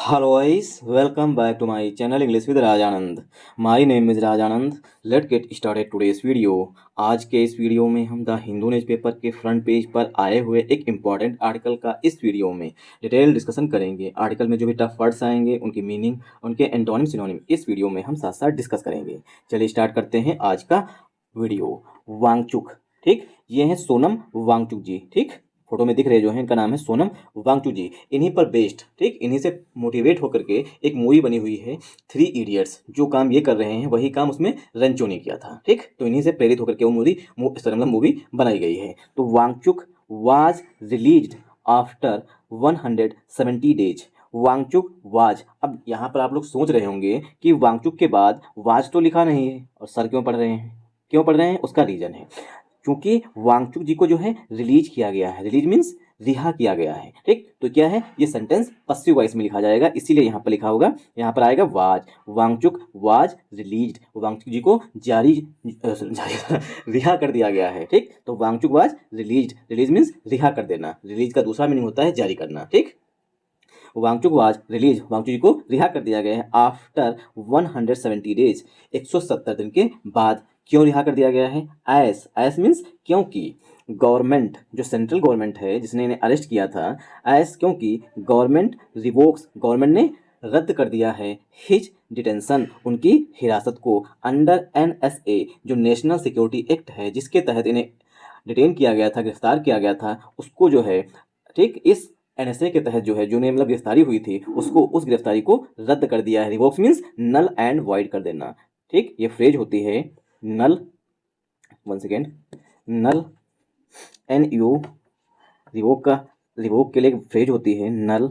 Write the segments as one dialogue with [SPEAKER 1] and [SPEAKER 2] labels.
[SPEAKER 1] Hello guys, welcome back to my channel English with Rajanand. My name is Rajanand. Let's get started today's video. आज के इस video में हम the Hindu newspaper के front page पर आए हुए एक इम्पॉर्टेंट आर्टिकल का इस वीडियो में डिटेल डिस्कशन करेंगे। आर्टिकल में जो भी टफ वर्ड्स आएंगे उनकी मीनिंग, उनके एंटोनिम सिनोनिम इस वीडियो में हम साथ साथ डिस्कस करेंगे। चलिए स्टार्ट करते हैं आज का वीडियो। वांगचुक, ठीक, ये हैं सोनम वांगचुक जी, ठीक, फोटो में दिख रहे जो हैं इनका नाम है सोनम वांगचुक जी। इन्हीं पर बेस्ड, ठीक, इन्हीं से मोटिवेट होकर के एक मूवी बनी हुई है थ्री इडियट्स। जो काम ये कर रहे हैं वही काम उसमें रंचो ने किया था, ठीक, तो इन्हीं से प्रेरित होकर के वो मूवी बनाई गई है। तो Wangchuk was released after 170 days. Wangchuk was, अब यहाँ पर आप लोग सोच रहे होंगे कि वांगचुक के बाद वाज तो लिखा नहीं है और सर क्यों पढ़ रहे हैं, क्यों पढ़ रहे हैं, उसका रीजन है क्योंकि वांगचुक जी को जो है रिलीज किया गया है। रिलीज मीन्स रिहा किया गया है, ठीक, तो क्या है ये सेंटेंस पसिव वॉइस में लिखा जाएगा, इसीलिए यहाँ पर लिखा होगा, यहाँ पर आएगा was. Wangchuk was released, Wangchuk ji को जारी रिहा कर दिया गया है, ठीक, तो Wangchuk was released. Release means रिहा कर देना, रिलीज का दूसरा मीनिंग होता है जारी करना, ठीक। वांगचुक वाज रिलीज, वांगचुक जी को रिहा कर दिया गया है आफ्टर 170 डेज, 170 दिन के बाद। क्यों रिहा कर दिया गया है? एस मीन्स क्योंकि गवर्नमेंट, जो सेंट्रल गवर्नमेंट है जिसने इन्हें अरेस्ट किया था, एस क्योंकि गवर्नमेंट रिवोक्स, गवर्नमेंट ने रद्द कर दिया है हिज डिटेंशन, उनकी हिरासत को, अंडर NSA, जो नेशनल सिक्योरिटी एक्ट है जिसके तहत इन्हें डिटेन किया गया था, गिरफ्तार किया गया था, उसको जो है, ठीक, इस NSA के तहत जो है, जो मतलब गिरफ्तारी हुई थी उसको, उस गिरफ्तारी को रद्द कर दिया है। Revokes means null and void कर देना, ठीक, ये फ्रेज होती है null, one second, null NU, revoke के लिए फ्रेज होती है null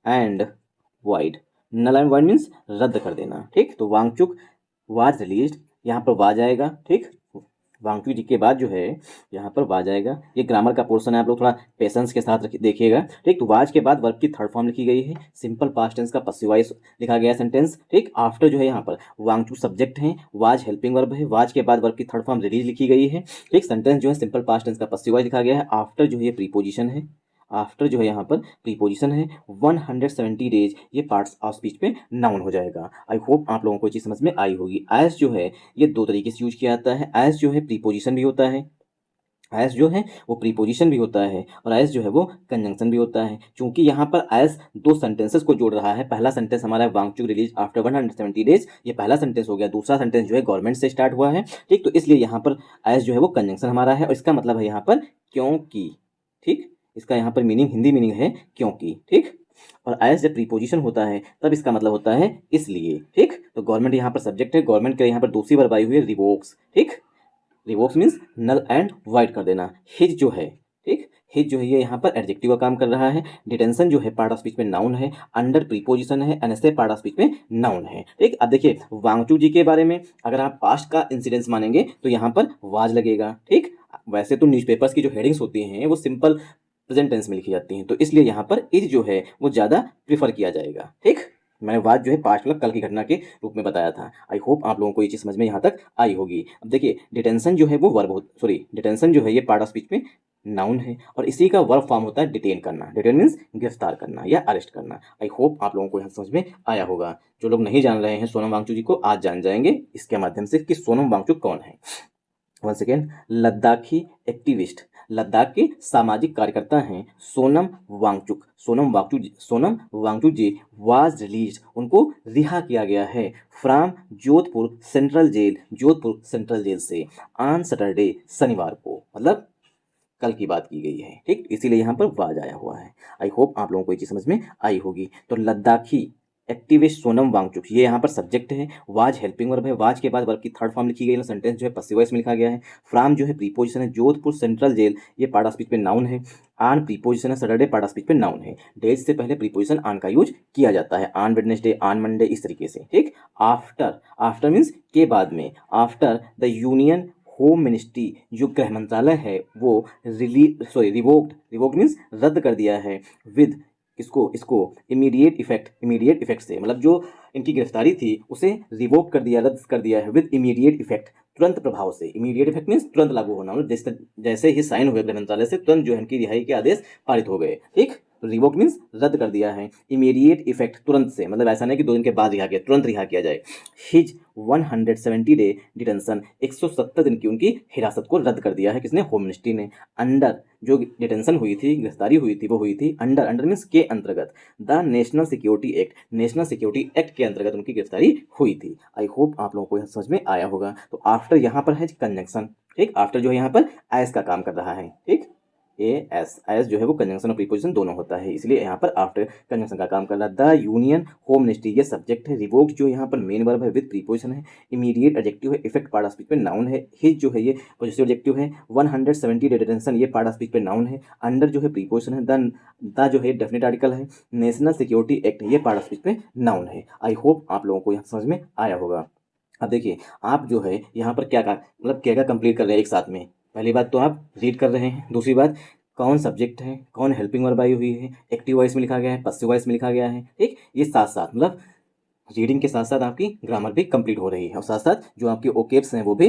[SPEAKER 1] and void. Null and void means रद्द कर देना, ठीक, तो वांगचुक वाज रिलीज्ड, यहाँ पर वाज आएगा, ठीक, वांगचुक जी के बाद जो है यहाँ पर वाज आएगा। ये ग्रामर का पोर्शन है, आप लोग थोड़ा पेशेंस के साथ देखिएगा, ठीक, तो वाज के बाद वर्ब की थर्ड फॉर्म लिखी गई है, सिंपल पास्ट टेंस का पसिव वॉइस लिखा गया सेंटेंस, ठीक। आफ्टर जो है यहाँ पर वांगचुक सब्जेक्ट है, वाज हेल्पिंग वर्ब है, वाज के बाद वर्ब की थर्ड फॉर्म रिलीज लिखी गई है, ठीक। सेंटेंस जो है सिंपल पास्ट टेंस का पसिव वॉइस लिखा गया है। आफ्टर जो है प्रीपोजिशन है, आफ्टर जो है यहाँ पर प्रीपोजिशन है। 170 डेज, ये पार्ट्स ऑफ स्पीच पे नाउन हो जाएगा। आई होप आप लोगों को ये चीज़ समझ में आई होगी। एज जो है ये दो तरीके से यूज किया जाता है। एज जो है प्रीपोजिशन भी होता है, एज जो है वो प्रीपोजिशन भी होता है, और एज जो है वो कंजंक्शन भी होता है। क्योंकि यहाँ पर एज दो सेंटेंसेस को जोड़ रहा है। पहला सेंटेंस हमारा है वांगचुक रिलीज आफ्टर 170 डेज, ये पहला सेंटेंस हो गया। दूसरा सेंटेंस जो है गवर्नमेंट से स्टार्ट हुआ है, ठीक, तो इसलिए यहाँ पर एज जो है वो कंजंक्शन हमारा है, और इसका मतलब है यहाँ पर क्योंकि, ठीक, इसका यहाँ पर मीनिंग, हिंदी मीनिंग है क्योंकि, ठीक। और एज जब प्रीपोजिशन होता है तब इसका मतलब होता है इसलिए, ठीक। तो गवर्नमेंट यहाँ पर सब्जेक्ट है, गवर्नमेंट के यहाँ पर दूसरी वर्ब आई हुई है रिवोक्स, ठीक, रिवोक्स मीन्स नल एंड वाइड कर देना। हिज जो है, ठीक, हिज जो है ये यहाँ पर एडजेक्टिव का काम कर रहा है। डिटेंशन जो है पार्ट ऑफ स्पीच में नाउन है, अंडर प्रीपोजिशन है, NSA पार्ट ऑफ स्पीच में नाउन है, ठीक। अब देखिए वांगचुक जी के बारे में अगर आप पास्ट का इंसिडेंस मानेंगे तो यहाँ पर वाज लगेगा, ठीक। वैसे तो न्यूज़पेपर्स की जो हेडिंग्स होती हैं वो सिंपल प्रेजेंट टेंस में लिखी जाती हैं, तो इसलिए यहाँ पर इज जो है वो ज़्यादा प्रीफर किया जाएगा, ठीक। मैंने वाज जो है पास्ट मतलब कल की घटना के रूप में बताया था। आई होप आप लोगों को ये चीज़ समझ में यहाँ तक आई होगी। अब देखिए डिटेंशन जो है वो वर्ब हो, सॉरी, डिटेंशन जो है ये पार्ट ऑफ स्पीच में नाउन है, और इसी का वर्ब फॉर्म होता है डिटेन करना। डिटेन मीन्स गिरफ्तार करना या अरेस्ट करना। आई होप आप लोगों को यहाँ समझ में आया होगा। जो लोग नहीं जान रहे हैं सोनम वांगचुक जी को, आज जान जाएंगे इसके माध्यम से कि सोनम वांगचुक कौन है। One second, Ladakhi activist, Ladakh के सामाजिक कार्यकर्ता हैं सोनम वांगचुक। सोनम वांगचुक जी वाज रिलीज, उनको रिहा किया गया है फ्रॉम जोधपुर सेंट्रल जेल से ऑन सैटरडे, शनिवार को, मतलब कल की बात की गई है, ठीक, इसीलिए यहाँ पर वाज आया हुआ है। आई होप आप लोगों को ये चीज़ समझ में आई होगी। तो लद्दाखी एक्टिविस्ट सोनम वांगचुक, ये यहाँ पर सब्जेक्ट है, वाज हेल्पिंग वर्ब है, वाज के बाद वर्ब की थर्ड फॉर्म लिखी गई है, सेंटेंस जो है पसिव वॉइस में लिखा गया है। फ्रॉम जो है प्रीपोजिशन है, जोधपुर सेंट्रल जेल ये पार्ट ऑफ स्पीच में नाउन है। ऑन प्रीपोजिशन है, सैटरडे पार्ट ऑफ स्पीच में नाउन है। डेज से पहले प्रीपोजिशन ऑन का यूज किया जाता है, ऑन वेडनेसडे, ऑन मंडे, इस तरीके से, ठीक। आफ्टर मीन्स के बाद में, after the union home ministry, जो गृह मंत्रालय है वो रिवोक्ड मीन्स रद्द कर दिया है, विद इसको इमीडिएट इफेक्ट से, मतलब जो इनकी गिरफ्तारी थी उसे रिवोक कर दिया, रद्द कर दिया है विद इमीडिएट इफेक्ट, तुरंत प्रभाव से। इमीडिएट इफेक्ट मीन्स तुरंत लागू होना, मतलब जैसे ही साइन हुए गृह मंत्रालय से तुरंत जो है इनकी रिहाई के आदेश पारित हो गए, ठीक। तो रिवोक मीन्स रद्द कर दिया है। इमीडिएट इफेक्ट, तुरंत से, मतलब ऐसा नहीं कि 2 दिन के बाद रिहा किया, तुरंत रिहा किया जाए। हिज 170 डे डिटेंशन, 170 दिन की उनकी हिरासत को रद्द कर दिया है किसने, होम मिनिस्ट्री ने। अंडर, जो डिटेंशन हुई थी, गिरफ्तारी हुई थी, वो हुई थी अंडर, अंडर मीन्स के अंतर्गत, the national security act, national security act के अंतर्गत उनकी गिरफ्तारी हुई थी। आई होप आप लोगों को यह समझ में आया होगा। तो आफ्टर यहाँ पर है कंजंक्शन, ठीक, आफ्टर जो है यहाँ पर एस का काम कर रहा है, ठीक, एस जो है वो कंजंक्शन और प्रीपोजिशन दोनों होता है, इसलिए यहाँ पर आफ्टर कंजंक्शन का काम कर रहा है। द यूनियन होम मिनिस्ट्री, ये सब्जेक्ट है। रिवोक जो यहाँ पर मेन वर्ब है विद प्रीपोजिशन है। इमीडिएट एडजेक्टिव है। इफेक्ट पार्ट ऑफ स्पीच पे नाउन है। हिज जो है ये पॉजिटिव एडजेक्टिव है। 170 डे डिटेंशन ये पार्ट ऑफ स्पीच पे नाउन है। अंडर जो है प्रीपोजिशन है। द जो है डेफिनेट आर्टिकल है। नेशनल सिक्योरिटी एक्ट ये पार्ट ऑफ स्पीच पे नाउन है। आई होप आप लोगों को यहाँ समझ में आया होगा। अब देखिए आप जो है यहाँ पर क्या मतलब क्या क्या कंप्लीट कर रहे हैं एक साथ में। पहली बात तो आप रीड कर रहे हैं, दूसरी बात कौन सब्जेक्ट है, कौन हेल्पिंग वर्ब आई हुई है, एक्टिव वॉइस में लिखा गया है, पैसिव वॉइस में लिखा गया है, ठीक, ये साथ साथ मतलब रीडिंग के साथ साथ आपकी ग्रामर भी कंप्लीट हो रही है और साथ साथ जो आपके ओकेब्स हैं वो भी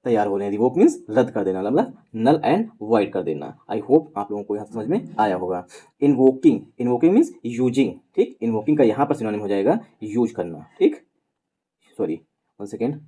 [SPEAKER 1] तैयार हो रहे हैं। रिवोक मीन्स रद्द कर देना, मतलब नल एंड वाइड कर देना। आई होप आप लोगों को यहाँ समझ में आया होगा। इन्वोकिंग, इन्वोकिंग मीन्स यूजिंग, ठीक, इन्वोकिंग का यहाँ पर सिनोनिम हो जाएगा यूज करना, ठीक, सॉरी 1 सेकेंड,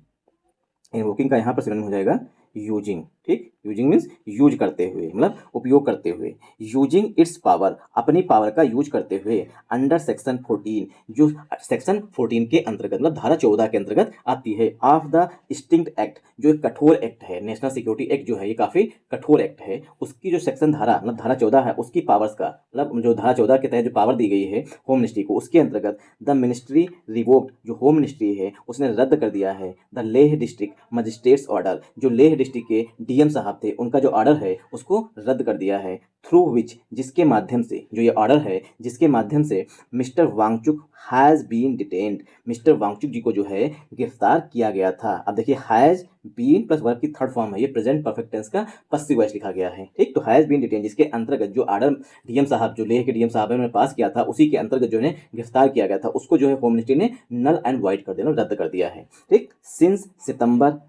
[SPEAKER 1] इन्वोकिंग का यहाँ पर सिनोनिम हो जाएगा यूजिंग, ठीक, यूजिंग मीन्स यूज करते हुए, मतलब उपयोग करते हुए। यूजिंग इट्स पावर, अपनी पावर का यूज करते हुए। अंडर सेक्शन 14, जो सेक्शन 14 के अंतर्गत मतलब धारा 14 के अंतर्गत आती है। ऑफ द स्टिंक्ट एक्ट, जो एक कठोर एक्ट है, नेशनल सिक्योरिटी एक्ट जो है ये काफ़ी कठोर एक्ट है। उसकी जो सेक्शन धारा मतलब धारा 14 है उसकी पावर्स का मतलब जो धारा 14 के तहत जो पावर दी गई है होम मिनिस्ट्री को, उसके अंतर्गत द मिनिस्ट्री रिवोक्ड, जो होम मिनिस्ट्री है उसने रद्द कर दिया है the Leh district magistrates order, जो लेह डिस्ट्रिक्ट के डीएम साहब थे उनका जो ऑर्डर है उसको रद्द कर दिया है। थ्रू विच, जिसके माध्यम से, जो ये ऑर्डर है जिसके माध्यम से mister Wangchuk has been detained, mister Wangchuk ji को जो है गिरफ्तार किया गया था। अब देखिए हैज़ बीन प्लस वर्ब की थर्ड फॉर्म है, ये प्रेजेंट परफेक्ट टेंस का पसिव वॉइस लिखा गया है, ठीक। तो हैज़ बीन डिटेन्ड जिसके अंतर्गत जो ऑर्डर डीएम साहब, जो लेह के डीएम साहब ने पास किया था उसी के अंतर्गत जो है गिरफ्तार किया गया था, उसको जो है होम मिनिस्ट्री ने नल एंड वाइड कर देना, रद्द कर दिया है, ठीक। सिंस सितंबर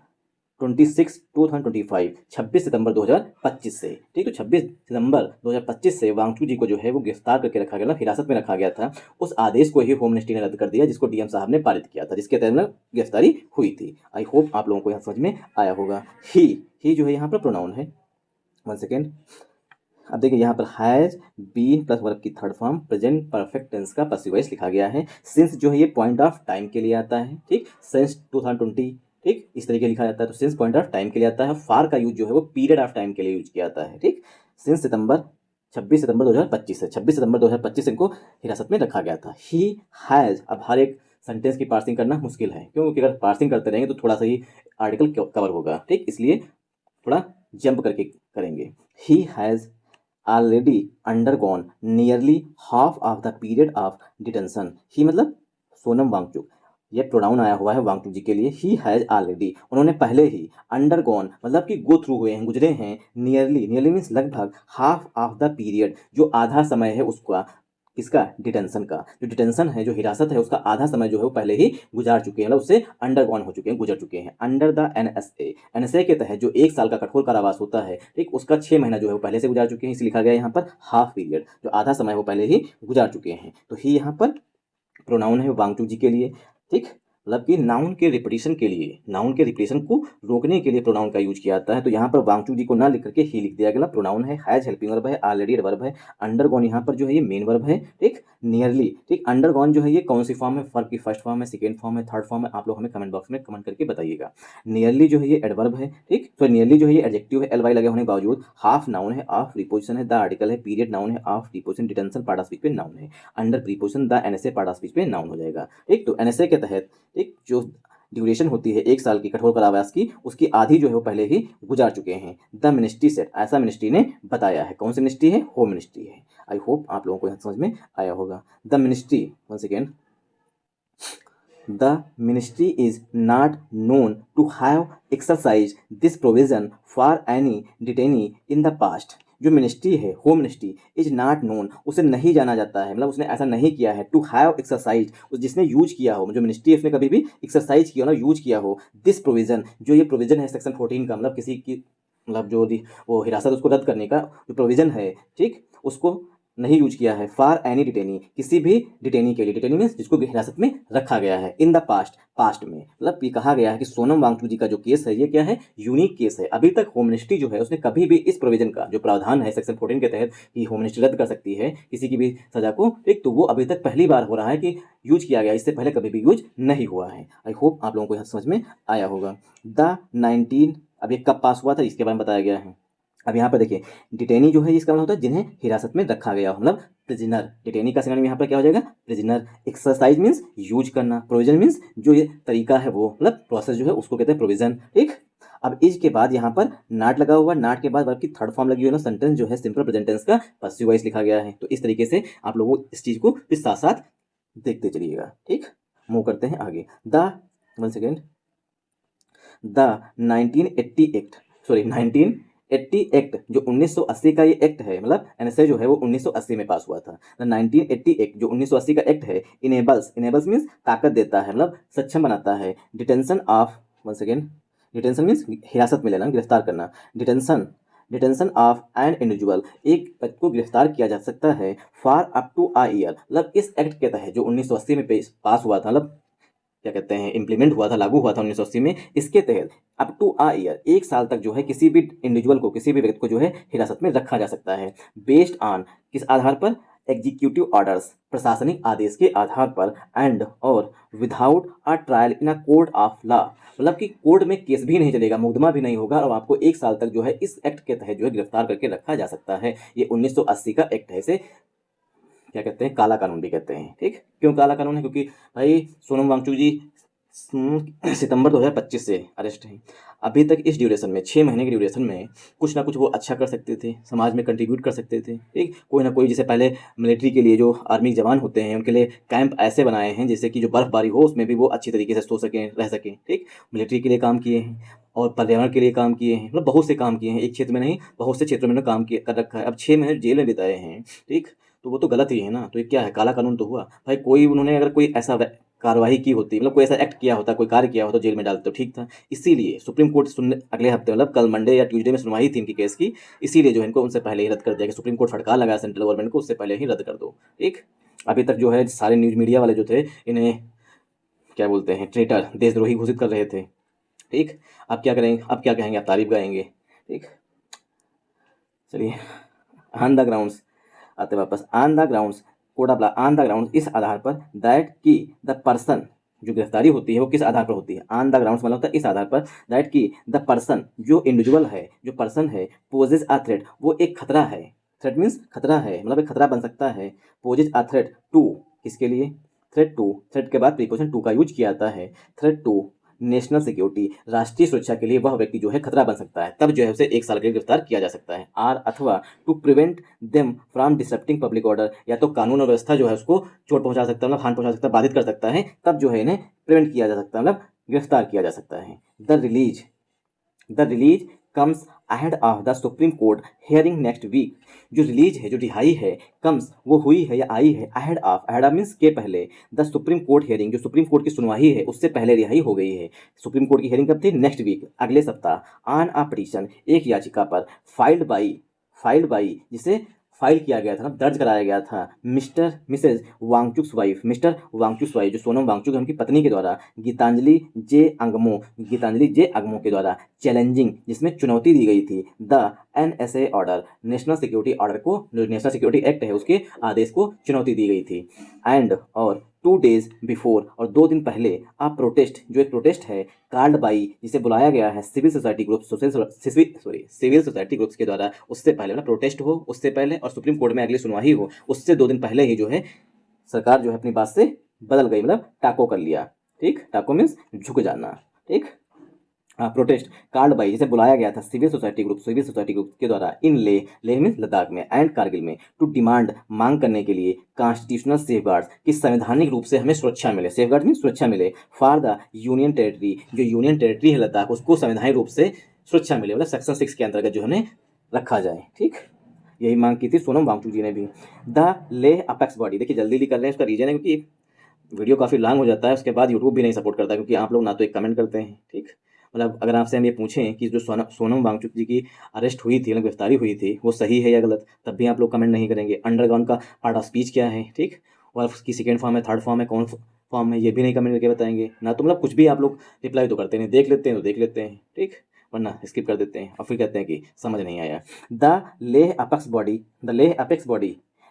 [SPEAKER 1] 2025, 26 सितंबर 2025 से, ठीक, तो 26 सितंबर 2025 से वांगचुक जी को जो है वो गिरफ्तार करके रखा गया, हिरासत में रखा गया था। उस आदेश को ही होम मिनिस्ट्री ने रद्द कर दिया जिसको डीएम साहब ने पारित किया था, जिसके तहत गिरफ्तारी हुई थी। आई होप आप लोगों को यहाँ समझ में आया होगा। ही जो है यहाँ पर प्रोनाउन है। 1 सेकेंड, अब देखिए यहाँ पर हैज बीन प्लस वर्ब की third form present perfect tense का पैसिव वॉइस लिखा गया है। सिंस जो है ये पॉइंट ऑफ टाइम के लिए आता है, ठीक, सिंस 2020, ठीक, इस तरीके लिखा जाता है। तो सिंस पॉइंट ऑफ टाइम के लिए आता है। फार का यूज जो है वो पीरियड ऑफ टाइम के लिए यूज किया जाता है, ठीक। सिंस सितंबर 26 सितंबर 2025 से 26 सितंबर 2025 इनको हिरासत में रखा गया था। ही हैज़, अब हर एक सेंटेंस की पार्सिंग करना मुश्किल है क्योंकि अगर पार्सिंग करते रहेंगे तो थोड़ा सा ही आर्टिकल कवर होगा, ठीक, इसलिए थोड़ा जंप करके करेंगे। He has already undergone nearly half of the period of detention. He मतलब सोनम वांगचुक, ये प्रोनाउन आया हुआ है वांगचुक जी के लिए। ही हैज़ ऑलरेडी, उन्होंने पहले ही, अंडरगॉन मतलब कि गो थ्रू हुए हैं, गुजरे हैं, नियरली, नियरली मीन्स लगभग, हाफ ऑफ द पीरियड जो आधा समय है उसका, किसका, डिटेंशन का, जो डिटेंशन है, जो हिरासत है उसका आधा समय जो है वो पहले ही गुजार चुके हैं, मतलब उससे अंडरगॉन हो चुके हैं, गुजर चुके हैं। अंडर द एनएसए, एनएसए के तहत जो 1 साल का कठोर कारावास होता है, ठीक, उसका 6 महीना जो है वो पहले से गुजार चुके हैं, इसलिए लिखा गया यहाँ पर हाफ पीरियड, जो आधा समय वो पहले ही गुजार चुके हैं। तो ही यहाँ पर प्रोनाउन है वांगचुक जी के लिए, ठीक, मतलब कि नाउन के रिपीटिशन के लिए, नाउन के रिपीटिशन को रोकने के लिए प्रोनाउन का यूज किया जाता है। तो यहाँ पर वांगचुक जी को ना लिख करके ही लिख दिया गया। प्रोनाउन है, हैज हेल्पिंग वर्ब है, ऑलरेडी वर्ब है, अंडरगॉन यहाँ पर जो है ये मेन वर्ब है, ठीक, नियरली, ठीक, अंडरगॉन जो है ये कौन सी फॉर्म है, वर्ब की फर्स्ट फॉर्म है, सेकेंड फॉर्म है, थर्ड फॉर्म है, आप लोग हमें कमेंट बॉक्स में कमेंट करके बताइएगा। नियरली जो है ये एडवर्ब है, ठीक, तो नियरली जो है ये एडजेक्टिव है, एल लगे होने के बावजूद। हाफ नाउन है, ऑफ प्रीपोजिशन है, द आर्टिकल है, पीरियड नाउन है, of preposition, detention part of speech पे नाउन है, under preposition the NSA part of speech पे नाउन हो जाएगा, ठीक। तो एनएसए के तहत, ठीक, जो ड्यूरेशन होती है 1 साल की कठोर कारावास की, उसकी आधी जो है वो पहले ही गुजार चुके हैं। द मिनिस्ट्री सेट, ऐसा मिनिस्ट्री ने बताया है। कौन सी मिनिस्ट्री है, होम मिनिस्ट्री है। आई होप आप लोगों को यहाँ समझ में आया होगा। The ministry, once again, the ministry is not known to have exercise this provision for any detainee in the past. जो मिनिस्ट्री है, home ministry, is not known, उसे नहीं जाना जाता है, मतलब उसने ऐसा नहीं किया है। टू हैव एक्सरसाइज, जिसने यूज किया हो, जो मिनिस्ट्री है उसने कभी भी एक्सरसाइज किया हो ना, यूज किया हो। दिस प्रोविजन, जो ये प्रोविजन है सेक्शन 14 का, मतलब किसी की मतलब जो वो हिरासत उसको रद्द करने का जो प्रोविजन है, ठीक, उसको नहीं यूज किया है फॉर एनी डिटेनी, किसी भी डिटेनी के लिए। डिटेनी मीन्स जिसको हिरासत में रखा गया है। इन द पास्ट, पास्ट में मतलब ये कहा गया है कि सोनम वांगचुक जी का जो केस है ये क्या है, यूनिक केस है। अभी तक होम मिनिस्ट्री जो है उसने कभी भी इस प्रोविजन का जो प्रावधान है सेक्शन 14 के तहत कि होम मिनिस्ट्री रद्द कर सकती है किसी की भी सजा को, ठीक, तो वो अभी तक पहली बार हो रहा है कि यूज किया गया, इससे पहले कभी भी यूज नहीं हुआ है। आई होप आप लोगों को यहाँ समझ में आया होगा। द 19 अब ये कब पास हुआ था इसके बारे में बताया गया है। अब यहाँ पर देखिए डिटेनी जो है इसका मतलब होता है जिन्हें हिरासत में रखा गया हो, मतलब प्रिजनर। डिटेनी का सिनोनिम यहाँ पर क्या हो जाएगा, प्रिजनर। एक्सरसाइज मीन्स यूज करना, प्रोविजन मीन्स जो ये तरीका है वो, मतलब प्रोसेस जो है उसको कहते हैं प्रोविजन, ठीक। अब इज के बाद यहाँ पर नाट लगा हुआ, नाट के बाद वर्ब की थर्ड फॉर्म लगी हुई है ना, सेंटेंस जो है सिंपल प्रेजेंट टेंस का पसिव वॉइस लिखा गया है। तो इस तरीके से आप लोगों को इस चीज को फिर साथ साथ देखते चलिएगा, ठीक। मूव करते हैं आगे। द 1980 एक्ट, सॉरी 1980 एक्ट जो 1980 का ये एक्ट है, मतलब एनएसए जो है वो 1980 में पास हुआ था। 1980 एक्ट जो 1980 का एक्ट है इनेबल्स, इनेबल्स मीन्स ताकत देता है, मतलब सक्षम बनाता है। Detention of, one second, detention means हिरासत में लेना, गिरफ्तार करना। डिटेंशन ऑफ एन इंडिविजुअल, एक व्यक्ति को गिरफ्तार किया जा सकता है for up to a year, मतलब इस एक्ट के तहत जो 1980 में पास हुआ था, मतलब क्या कहते हैं इम्प्लीमेंट हुआ था, लागू हुआ था 1980 में, इसके तहत अप टू अ ईयर, एक साल तक जो है किसी भी इंडिविजुअल को, किसी भी व्यक्ति को जो है हिरासत में रखा जा सकता है। बेस्ड ऑन, किस आधार पर, एग्जीक्यूटिव ऑर्डर्स, प्रशासनिक आदेश के आधार पर, एंड और without a trial in a court of law, मतलब कि कोर्ट में केस भी नहीं चलेगा, मुकदमा भी नहीं होगा, और आपको एक साल तक जो है इस एक्ट के तहत जो है गिरफ्तार करके रखा जा सकता है। ये 1980 का एक्ट है, इसे क्या कहते हैं, काला कानून भी कहते हैं, ठीक। क्यों काला कानून है, क्योंकि भाई सोनम वांगचुक जी सितंबर 2025 से अरेस्ट हैं। अभी तक इस ड्यूरेशन में, 6 महीने की ड्यूरेशन में कुछ ना कुछ वो अच्छा कर सकते थे, समाज में कंट्रीब्यूट कर सकते थे, ठीक। कोई ना कोई, जैसे पहले मिलिट्री के लिए जो आर्मी जवान होते हैं उनके लिए कैंप ऐसे बनाए हैं जैसे कि जो बर्फबारी हो उसमें भी वो अच्छी तरीके से सो सकें, रह सकें, ठीक। मिलिट्री के लिए काम किए हैं और पर्यावरण के लिए काम किए हैं, मतलब बहुत से काम किए हैं, एक क्षेत्र में नहीं बहुत से क्षेत्रों में काम किया कर रखा है। अब 6 महीने जेल में बिताए हैं, ठीक, तो वो तो गलत ही है ना। तो ये क्या है, काला कानून तो हुआ भाई। कोई उन्होंने अगर कोई ऐसा कार्रवाई की होती, मतलब कोई ऐसा एक्ट किया होता, कोई कार्य किया होता, तो जेल में डालते तो ठीक था। इसीलिए सुप्रीम कोर्ट सुनने अगले हफ्ते, मतलब कल मंडे या ट्यूसडे में सुनवाई थी इनकी केस की, इसीलिए जो है इनको उनसे पहले ही रद्द कर दिया कि सुप्रीम कोर्ट फटकार लगाया सेंट्रल गवर्नमेंट को, उससे पहले ही रद्द कर दो, ठीक। अभी तक जो है सारे न्यूज मीडिया वाले जो थे इन्हें क्या बोलते हैं, ट्रेटर, देशद्रोही घोषित कर रहे थे, ठीक। अब क्या करेंगे, अब क्या कहेंगे, आप तारीफ गाएंगे, ठीक। चलिए ऑन द ग्राउंड्स आते वापस, on the grounds, code of law on the ground, इस आधार पर, दैट की द पर्सन, जो गिरफ्तारी होती है वो किस आधार पर होती है, ऑन द ग्राउंड्स मतलब होता है इस आधार पर, दैट की द पर्सन, जो इंडिविजुअल है, जो पर्सन है, पोजेज अ थ्रेट, वो एक खतरा है। थ्रेट मीन्स खतरा है, मतलब एक खतरा बन सकता है। पोजेज अ थ्रेट टू, किसके लिए, थ्रेट टू, थ्रेट के बाद प्रीपोजिशन टू का यूज किया जाता है। थ्रेट टू नेशनल सिक्योरिटी, राष्ट्रीय सुरक्षा के लिए वह व्यक्ति जो है खतरा बन सकता है, तब जो है उसे 1 साल के लिए गिरफ्तार किया जा सकता है। आर अथवा to prevent them from disrupting public order, या तो कानून और व्यवस्था जो है उसको चोट पहुंचा सकता है, मतलब हानि पहुंचा सकता है, बाधित कर सकता है, तब जो है इन्हें प्रिवेंट किया जा सकता है, मतलब गिरफ्तार किया जा सकता है। The release comes ahead of the supreme court hearing next week, जो रिलीज है, जो रिहाई है, कम्स वो हुई है या आई है, ahead of, ahead of means के पहले, द सुप्रीम कोर्ट हियरिंग, जो सुप्रीम कोर्ट की सुनवाई है उससे पहले रिहाई हो गई है। सुप्रीम कोर्ट की हियरिंग कब थी, नेक्स्ट वीक, अगले सप्ताह। ऑन अ पिटीशन, एक याचिका पर, फाइल्ड बाई जिसे फाइल किया गया था ना, दर्ज कराया गया था, Mrs Wangchuk wife, Mr Wangchuk wife जो सोनम वांगचुक है उनकी पत्नी के द्वारा, गीतांजलि जे अगमो के द्वारा, चैलेंजिंग जिसमें चुनौती दी गई थी, the NSA order, national security order को, जो नेशनल सिक्योरिटी एक्ट है उसके आदेश को चुनौती दी गई थी। एंड और 2 days बिफोर, और 2 दिन पहले, आ प्रोटेस्ट, जो एक प्रोटेस्ट है, कार्ड बाई जिसे बुलाया गया है civil society group, civil society groups के द्वारा, उससे पहले, मतलब प्रोटेस्ट हो उससे पहले और सुप्रीम कोर्ट में अगली सुनवाई हो उससे 2 दिन पहले ही जो है सरकार जो है अपनी बात से बदल गई, मतलब टाको कर लिया, ठीक। टाको मीन्स झुक जाना, ठीक। प्रोटेस्ट कार्ड बाई जिसे बुलाया गया था सिविल सोसाइटी ग्रुप के द्वारा, इन लेह मीन्स लद्दाख में, एंड कारगिल में, टू डिमांड मांग करने के लिए, कॉन्स्टिट्यूशनल सेफगार्ड्स की संवैधानिक रूप से हमें सुरक्षा मिले, सेफगार्ड मीन्स सुरक्षा मिले, फॉर द यूनियन टेरिटरी, जो यूनियन टेरिटरी है लद्दाख उसको संवैधानिक रूप से सुरक्षा मिले, मतलब सेक्शन 6 के अंतर्गत जो हमें रखा जाए, ठीक। यही मांग की थी सोनम वांगचुक जी ने भी। द लेह अपेक्स बॉडी, देखिए जल्दी कर रहे हैं, उसका रीजन है क्योंकि वीडियो काफ़ी लॉन्ग हो जाता है, उसके बाद यूट्यूब भी नहीं सपोर्ट करता क्योंकि आप लोग ना तो एक कमेंट करते हैं, ठीक। मतलब अगर आपसे हम ये पूछें कि जो सोनम वांगचुक जी की अरेस्ट हुई थी, मतलब गिरफ्तारी हुई थी, वो सही है या गलत, तब भी आप लोग कमेंट नहीं करेंगे। अंडरग्राउंड का पार्ट ऑफ स्पीच क्या है, ठीक, और उसकी सेकेंड फॉर्म है, थर्ड फॉर्म है, कौन फॉर्म है, ये भी नहीं कमेंट करके बताएंगे ना। तो मतलब कुछ भी आप लोग रिप्लाई तो करते नहीं, देख लेते हैं तो देख लेते हैं, ठीक, वरना स्किप कर देते हैं और फिर कहते हैं कि समझ नहीं आया।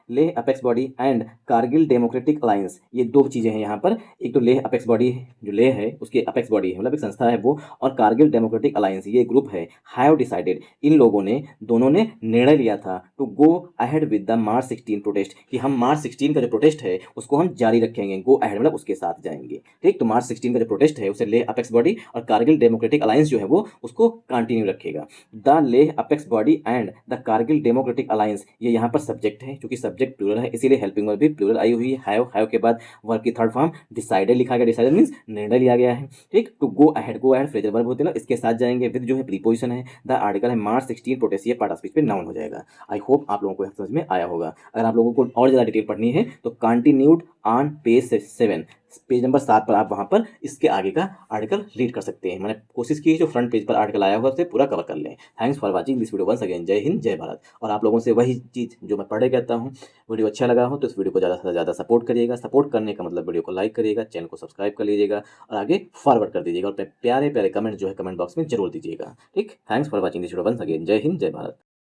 [SPEAKER 1] Leh apex body and Kargil democratic alliance, ये दो चीज़ें हैं यहाँ पर। एक तो लेह अपेक्स बॉडी, जो लेह है उसकी अपेक्स बॉडी है, मतलब एक संस्था है वो, और कारगिल डेमोक्रेटिक अलायंस ये ग्रुप है, हैव डिसाइडेड, इन लोगों ने दोनों ने निर्णय लिया था to go ahead with the March 16 protest, कि हम मार्च 16 का जो प्रोटेस्ट है उसको हम जारी रखेंगे, गो अहेड मतलब उसके साथ जाएंगे, ठीक। तो मार्च 16 का जो प्रोटेस्ट है उसे लेह अपेक्स बॉडी और कारगिल डेमोक्रेटिक अलायंस जो है वो उसको कंटिन्यू रखेगा। The Leh apex body and the Kargil democratic alliance, ये यहाँ पर सब्जेक्ट है, क्योंकि सब्जेक्ट प्लूरल है इसीलिए हेल्पिंग वर्ब भी प्लूरल आई हुई है। हैव के बाद वर्ब की थर्ड फॉर्म डिसाइडेड लिखा गया, डिसाइडेड मींस निर्णय लिया गया है, ठीक। To go ahead phrasal verb होते हैं ना, इसके साथ जाएंगे, विद जो है प्रीपोजिशन है, द आर्टिकल है मार्च 16 प्रोटेस्ट, ये पार्ट ऑफ स्पीच पे नाउन हो जाएगा। आई होप आप लोगों को समझ में आया होगा। अगर आप लोगों को और ज़्यादा डिटेल पढ़नी है तो continued on page 7, page number 7 पर आप वहाँ पर इसके आगे का आर्टिकल रीड कर सकते हैं। मैंने कोशिश की जो फ्रंट पेज पर आर्टिकल आया हुआ उसे पूरा कवर कर लें। Thanks for watching this video once again. जय हिंद, जय भारत। और आप लोगों से वही चीज़ जो मैं पढ़े कहता हूँ, वीडियो अच्छा लगा हो तो इस वीडियो को ज़्यादा से ज़्यादा सपोर्ट करिएगा। सपोर्ट करने का मतलब वीडियो को लाइक करिएगा, चैनल को सब्सक्राइब कर लीजिएगा और आगे फॉरवर्ड कर दीजिएगा, और अपने प्यारे प्यारे कमेंट जो है कमेंट बॉक्स में जरूर दीजिएगा, ठीक। Thanks for watching this video once again. जय हिंद, जय भारत।